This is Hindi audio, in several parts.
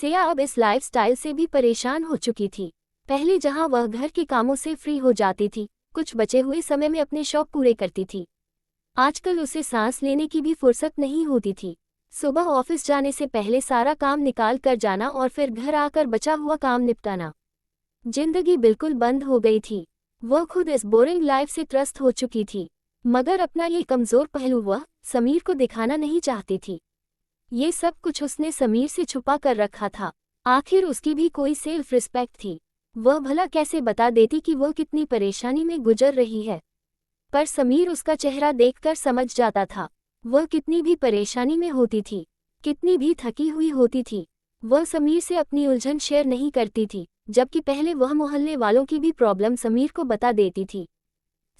सिया अब इस लाइफस्टाइल से भी परेशान हो चुकी थी। पहले जहां वह घर के कामों से फ्री हो जाती थी, कुछ बचे हुए समय में अपने शौक पूरे करती थी, आजकल उसे सांस लेने की भी फुर्सत नहीं होती थी। सुबह ऑफिस जाने से पहले सारा काम निकाल कर जाना और फिर घर आकर बचा हुआ काम निपटाना। जिंदगी बिल्कुल बंद हो गई थी। वह खुद इस बोरिंग लाइफ से त्रस्त हो चुकी थी, मगर अपना ये कमजोर पहलू वह समीर को दिखाना नहीं चाहती थी। ये सब कुछ उसने समीर से छुपा कर रखा था। आखिर उसकी भी कोई सेल्फ रिस्पेक्ट थी। वह भला कैसे बता देती कि वह कितनी परेशानी में गुजर रही है। पर समीर उसका चेहरा देखकर समझ जाता था। वह कितनी भी परेशानी में होती थी, कितनी भी थकी हुई होती थी, वह समीर से अपनी उलझन शेयर नहीं करती थी, जबकि पहले वह मोहल्ले वालों की भी प्रॉब्लम समीर को बता देती थी।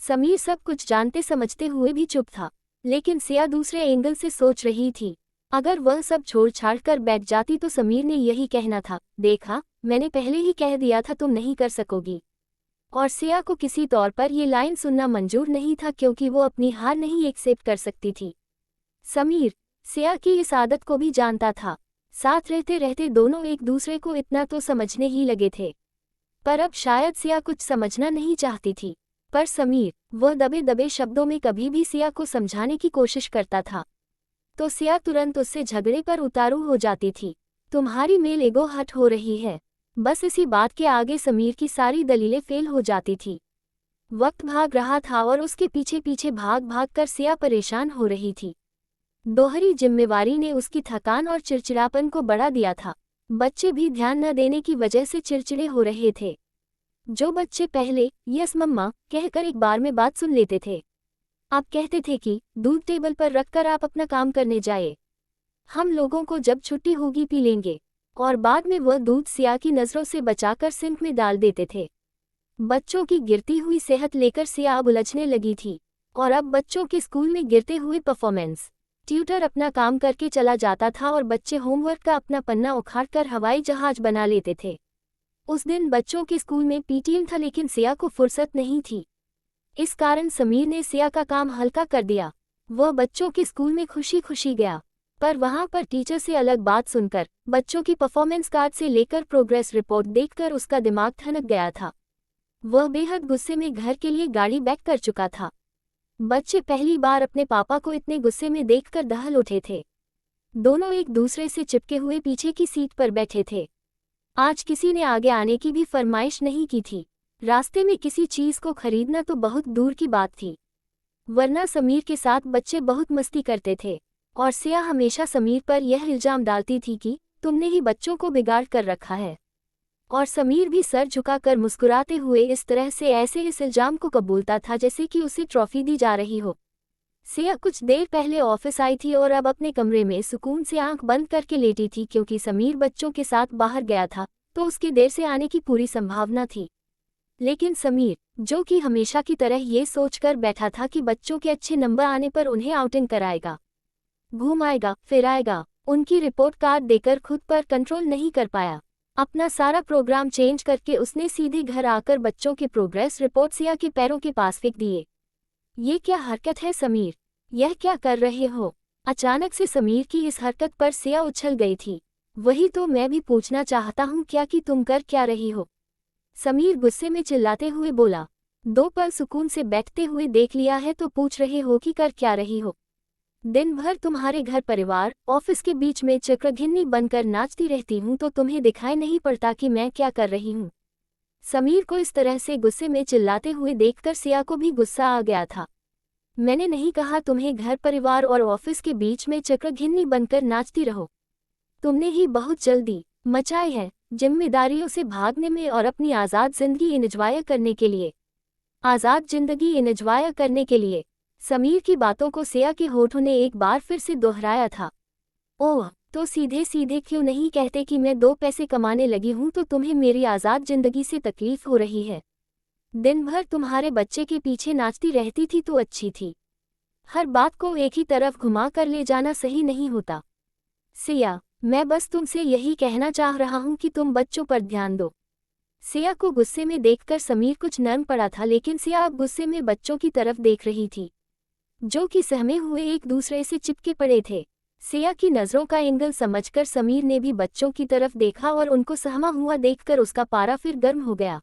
समीर सब कुछ जानते समझते हुए भी चुप था, लेकिन सिया दूसरे एंगल से सोच रही थी। अगर वह सब छोड़ छाड़ कर बैठ जाती तो समीर ने यही कहना था, देखा, मैंने पहले ही कह दिया था तुम नहीं कर सकोगी। और सिया को किसी तौर पर ये लाइन सुनना मंजूर नहीं था, क्योंकि वो अपनी हार नहीं एक्सेप्ट कर सकती थी। समीर सिया की इस आदत को भी जानता था। साथ रहते रहते दोनों एक दूसरे को इतना तो समझने ही लगे थे। पर अब शायद सिया कुछ समझना नहीं चाहती थी। पर समीर वह दबे दबे शब्दों में कभी भी सिया को समझाने की कोशिश करता था तो सिया तुरंत उससे झगड़े पर उतारू हो जाती थी। तुम्हारी मेल ईगो हट हो रही है। बस इसी बात के आगे समीर की सारी दलीलें फेल हो जाती थी। वक्त भाग रहा था और उसके पीछे पीछे भाग भाग कर सिया परेशान हो रही थी। दोहरी जिम्मेवारी ने उसकी थकान और चिड़चिड़ापन को बढ़ा दिया था। बच्चे भी ध्यान न देने की वजह से चिड़चिड़े हो रहे थे। जो बच्चे पहले यस मम्मा कहकर एक बार में बात सुन लेते थे, आप कहते थे कि दूध टेबल पर रखकर आप अपना काम करने जाए, हम लोगों को जब छुट्टी होगी पी लेंगे, और बाद में वह दूध सिया की नज़रों से बचाकर सिंक में डाल देते थे। बच्चों की गिरती हुई सेहत लेकर सिया अब उलझने लगी थी, और अब बच्चों के स्कूल में गिरते हुए परफॉर्मेंस। ट्यूटर अपना काम करके चला जाता था और बच्चे होमवर्क का अपना पन्ना उखाड़कर हवाई जहाज बना लेते थे। उस दिन बच्चों के स्कूल में पीटीएम था, लेकिन सिया को फुर्सत नहीं थी। इस कारण समीर ने सिया का काम हल्का कर दिया। वह बच्चों के स्कूल में खुशी खुशी गया, पर वहां पर टीचर से अलग बात सुनकर, बच्चों की परफॉर्मेंस कार्ड से लेकर प्रोग्रेस रिपोर्ट देखकर उसका दिमाग ठनक गया था। वह बेहद गुस्से में घर के लिए गाड़ी बैक कर चुका था। बच्चे पहली बार अपने पापा को इतने गुस्से में देखकर दहल उठे थे। दोनों एक दूसरे से चिपके हुए पीछे की सीट पर बैठे थे। आज किसी ने आगे आने की भी फरमाइश नहीं की थी। रास्ते में किसी चीज को खरीदना तो बहुत दूर की बात थी, वरना समीर के साथ बच्चे बहुत मस्ती करते थे, और सिया हमेशा समीर पर यह इल्जाम डालती थी कि तुमने ही बच्चों को बिगाड़ कर रखा है। और समीर भी सर झुकाकर मुस्कुराते हुए इस तरह से ऐसे इस इल्जाम को कबूलता था जैसे कि उसे ट्रॉफी दी जा रही हो। सिया कुछ देर पहले ऑफिस आई थी और अब अपने कमरे में सुकून से आंख बंद करके लेटी थी, क्योंकि समीर बच्चों के साथ बाहर गया था तो उसके देर से आने की पूरी संभावना थी। लेकिन समीर, जो कि हमेशा की तरह ये सोचकर बैठा था कि बच्चों के अच्छे नंबर आने पर उन्हें आउटिंग कराएगा, घुमाएगा, फिराएगा, उनकी रिपोर्ट कार्ड देकर खुद पर कंट्रोल नहीं कर पाया। अपना सारा प्रोग्राम चेंज करके उसने सीधे घर आकर बच्चों के प्रोग्रेस रिपोर्ट सिया के पैरों के पास फेंक दिए। ये क्या हरकत है समीर, यह क्या कर रहे हो? अचानक से समीर की इस हरकत पर सिया उछल गई थी। वही तो मैं भी पूछना चाहता हूँ, क्या कि तुम कर क्या रही हो? समीर गुस्से में चिल्लाते हुए बोला। 2 पल सुकून से बैठते हुए देख लिया है तो पूछ रहे हो कि कर क्या रही हो? दिन भर तुम्हारे घर परिवार ऑफिस के बीच में चक्रघिन्नी बनकर नाचती रहती हूँ तो तुम्हें दिखाई नहीं पड़ता कि मैं क्या कर रही हूँ? समीर को इस तरह से गुस्से में चिल्लाते हुए देखकर सिया को भी गुस्सा आ गया था। मैंने नहीं कहा तुम्हें घर परिवार और ऑफिस के बीच में चक्रघिन्नी बनकर नाचती रहो। तुमने ही बहुत जल्दी मचाई है जिम्मेदारियों से भागने में और अपनी आज़ाद जिंदगी एंजॉय करने के लिए। आज़ाद जिंदगी एंजॉय करने के लिए। समीर की बातों को सिया के होठों ने एक बार फिर से दोहराया था। ओह, तो सीधे सीधे क्यों नहीं कहते कि मैं 2 पैसे कमाने लगी हूँ तो तुम्हें मेरी आज़ाद जिंदगी से तकलीफ हो रही है? दिन भर तुम्हारे बच्चे के पीछे नाचती रहती थी तो अच्छी थी। हर बात को एक ही तरफ घुमा कर ले जाना सही नहीं होता। सिया, मैं बस तुमसे यही कहना चाह रहा हूँ कि तुम बच्चों पर ध्यान दो। सिया को गुस्से में देखकर समीर कुछ नर्म पड़ा था, लेकिन सिया अब गुस्से में बच्चों की तरफ देख रही थी, जो कि सहमे हुए एक दूसरे से चिपके पड़े थे। सिया की नज़रों का एंगल समझकर समीर ने भी बच्चों की तरफ देखा और उनको सहमा हुआ देखकर उसका पारा फिर गर्म हो गया।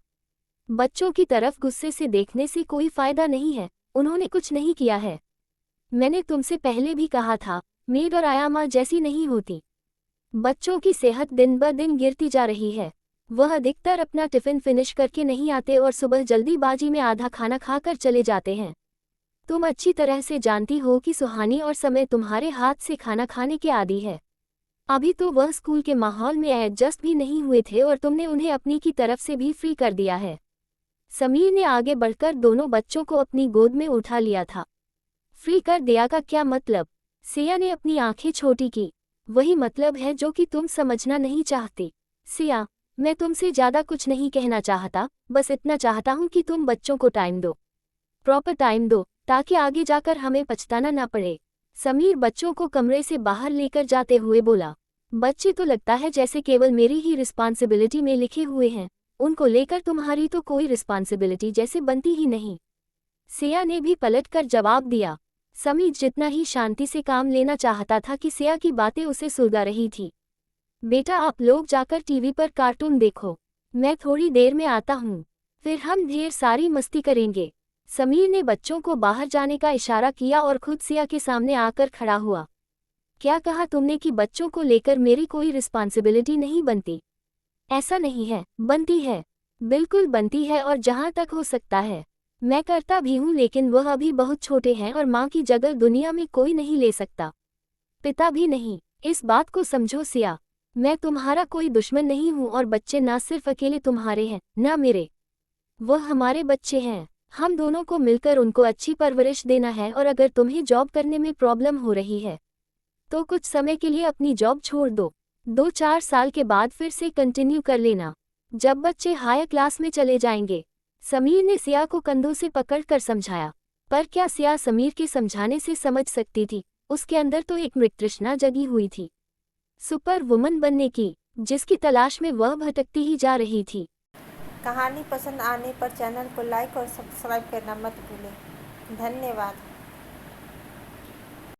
बच्चों की तरफ गुस्से से देखने से कोई फायदा नहीं है, उन्होंने कुछ नहीं किया है। मैंने तुमसे पहले भी कहा था, मेड और आया माँ जैसी नहीं होती। बच्चों की सेहत दिन ब दिन गिरती जा रही है। वह अधिकतर अपना टिफिन फिनिश करके नहीं आते और सुबह जल्दीबाजी में आधा खाना खाकर चले जाते हैं। तुम अच्छी तरह से जानती हो कि सुहानी और समय तुम्हारे हाथ से खाना खाने के आदी है। अभी तो वह स्कूल के माहौल में एडजस्ट भी नहीं हुए थे और तुमने उन्हें अपनी की तरफ से भी फ्री कर दिया है। समीर ने आगे बढ़कर दोनों बच्चों को अपनी गोद में उठा लिया था। फ्री कर दिया का क्या मतलब? सिया ने अपनी आंखें छोटी की। वही मतलब है जो कि तुम समझना नहीं चाहती। सिया, मैं तुमसे ज़्यादा कुछ नहीं कहना चाहता, बस इतना चाहता हूँ कि तुम बच्चों को टाइम दो, प्रॉपर टाइम दो, ताकि आगे जाकर हमें पछताना ना पड़े। समीर बच्चों को कमरे से बाहर लेकर जाते हुए बोला। बच्चे तो लगता है जैसे केवल मेरी ही रिस्पॉन्सिबिलिटी में लिखे हुए हैं, उनको लेकर तुम्हारी तो कोई रिस्पॉन्सिबिलिटी जैसे बनती ही नहीं। सिया ने भी पलटकर जवाब दिया। समीर जितना ही शांति से काम लेना चाहता था कि सिया की बातें उसे सुलगा रही थी। बेटा आप लोग जाकर टीवी पर कार्टून देखो, मैं थोड़ी देर में आता हूँ, फिर हम ढेर सारी मस्ती करेंगे। समीर ने बच्चों को बाहर जाने का इशारा किया और खुद सिया के सामने आकर खड़ा हुआ। क्या कहा तुमने कि बच्चों को लेकर मेरी कोई रिस्पॉन्सिबिलिटी नहीं बनती? ऐसा नहीं है, बनती है, बिल्कुल बनती है और जहाँ तक हो सकता है मैं करता भी हूँ, लेकिन वह अभी बहुत छोटे हैं और माँ की जगह दुनिया में कोई नहीं ले सकता, पिता भी नहीं। इस बात को समझो सिया, मैं तुम्हारा कोई दुश्मन नहीं हूँ और बच्चे ना सिर्फ अकेले तुम्हारे हैं, ना मेरे, वह हमारे बच्चे हैं। हम दोनों को मिलकर उनको अच्छी परवरिश देना है और अगर तुम्हें जॉब करने में प्रॉब्लम हो रही है तो कुछ समय के लिए अपनी जॉब छोड़ दो। 2-4 साल के बाद फिर से कंटिन्यू कर लेना, जब बच्चे हायर क्लास में चले जाएंगे। समीर ने सिया को कंधों से पकड़कर समझाया। पर क्या सिया समीर के समझाने से समझ सकती थी? उसके अंदर तो एक मृत तृष्णा जगी हुई थी, सुपर वुमन बनने की, जिसकी तलाश में वह भटकती ही जा रही थी। कहानी पसंद आने पर चैनल को लाइक और सब्सक्राइब करना मत भूलें। धन्यवाद।